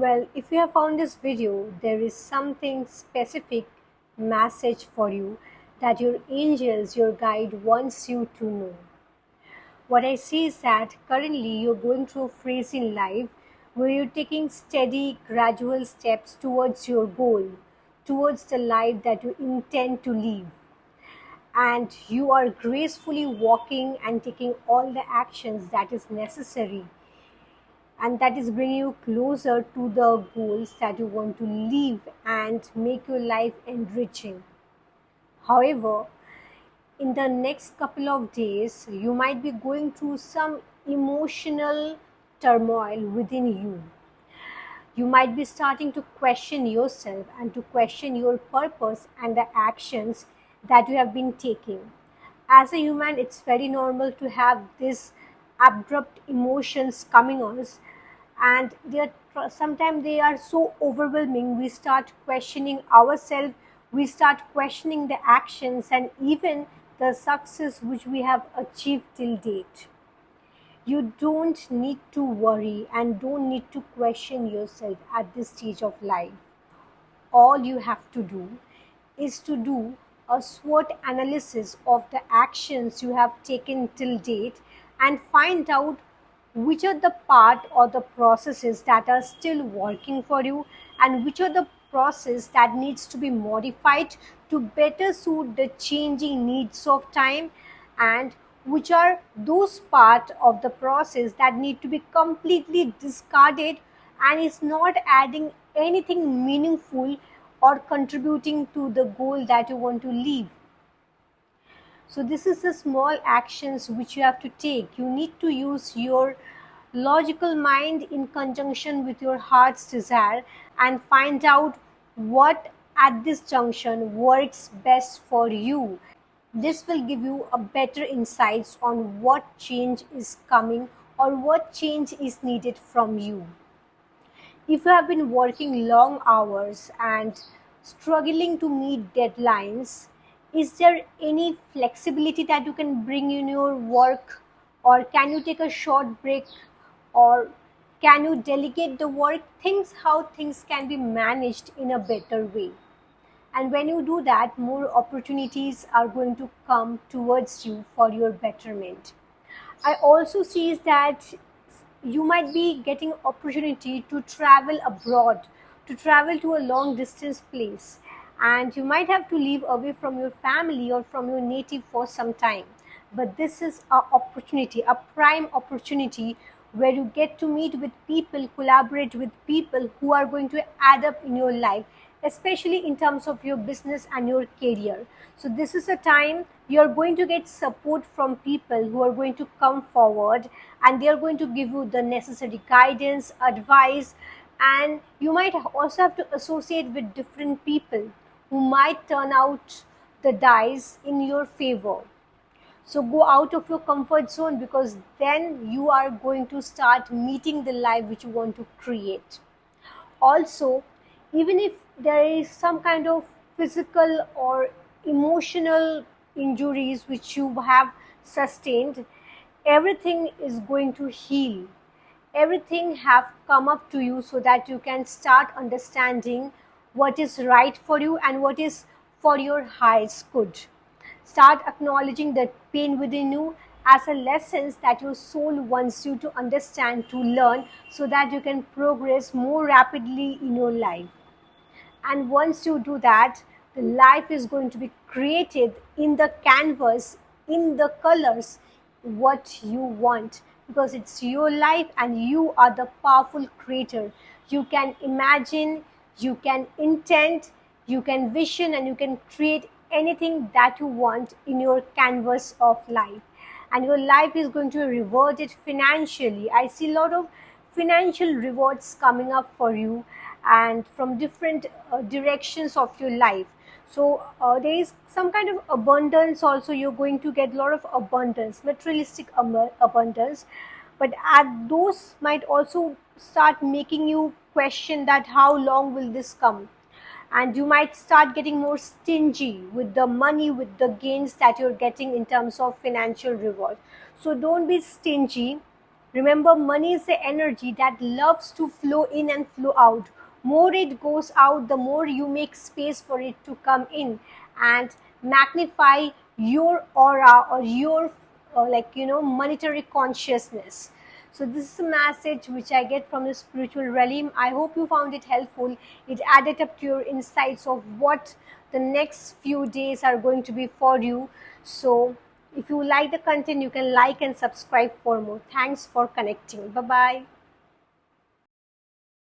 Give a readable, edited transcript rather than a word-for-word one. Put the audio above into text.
Well, if you have found this video, there is something specific message for you that your angels, your guide wants you to know. What I see is that currently you're going through a phase in life where you're taking steady, gradual steps towards your goal, towards the life that you intend to live. And you are gracefully walking and taking all the actions that is necessary and that is bringing you closer to the goals that you want to live and make your life enriching. However, in the next couple of days, you might be going through some emotional turmoil within you. You might be starting to question yourself and to question your purpose and the actions that you have been taking. As a human, it's very normal to have these abrupt emotions coming on us, and sometimes they are so overwhelming. We start questioning ourselves, we start questioning the actions and even the success which we have achieved till date. You don't need to worry and don't need to question yourself at this stage of life. All you have to do is to do a SWOT analysis of the actions you have taken till date and find out which are the part or the processes that are still working for you and which are the process that needs to be modified to better suit the changing needs of time, and which are those part of the process that need to be completely discarded and is not adding anything meaningful or contributing to the goal that you want to leave. So this is the small actions which you have to take. You need to use your logical mind in conjunction with your heart's desire and find out what at this junction works best for you. This will give you a better insights on what change is coming or what change is needed from you. If you have been working long hours and struggling to meet deadlines, is there any flexibility that you can bring in your work, or can you take a short break, or can you delegate the work? Things how things can be managed in a better way. And when you do that, more opportunities are going to come towards you for your betterment. I also see is that you might be getting opportunity to travel abroad, to travel to a long distance place, and you might have to live away from your family or from your native for some time. But this is a opportunity, a prime opportunity, where you get to meet with people, collaborate with people who are going to add up in your life, especially in terms of your business and your career. So this is a time you're going to get support from people who are going to come forward, and they are going to give you the necessary guidance, advice, and you might also have to associate with different people who might turn out the dice in your favor. So go out of your comfort zone, because then you are going to start meeting the life which you want to create. Also, even if there is some kind of physical or emotional injuries which you have sustained, everything is going to heal. Everything have come up to you so that you can start understanding what is right for you and what is for your highest good. Start acknowledging the pain within you as a lessons that your soul wants you to understand, to learn, so that you can progress more rapidly in your life. And once you do that, the life is going to be created in the canvas, in the colors, what you want, because it's your life and you are the powerful creator. You can imagine, you can intend, you can vision, and you can create anything that you want in your canvas of life. And your life is going to be rewarded financially. I see a lot of financial rewards coming up for you, and from different directions of your life. So there is some kind of abundance also. You're going to get a lot of abundance, materialistic abundance, but at those might also start making you question that how long will this come, and you might start getting more stingy with the money, with the gains that you're getting in terms of financial reward. So don't be stingy, Remember, money is the energy that loves to flow in and flow out. More it goes out, the more you make space for it to come in and magnify your aura or your monetary consciousness. So this is a message which I get from the spiritual realm. I hope you found it helpful. It added up to your insights of what the next few days are going to be for you. So if you like the content, you can like and subscribe for more. Thanks for connecting. Bye bye.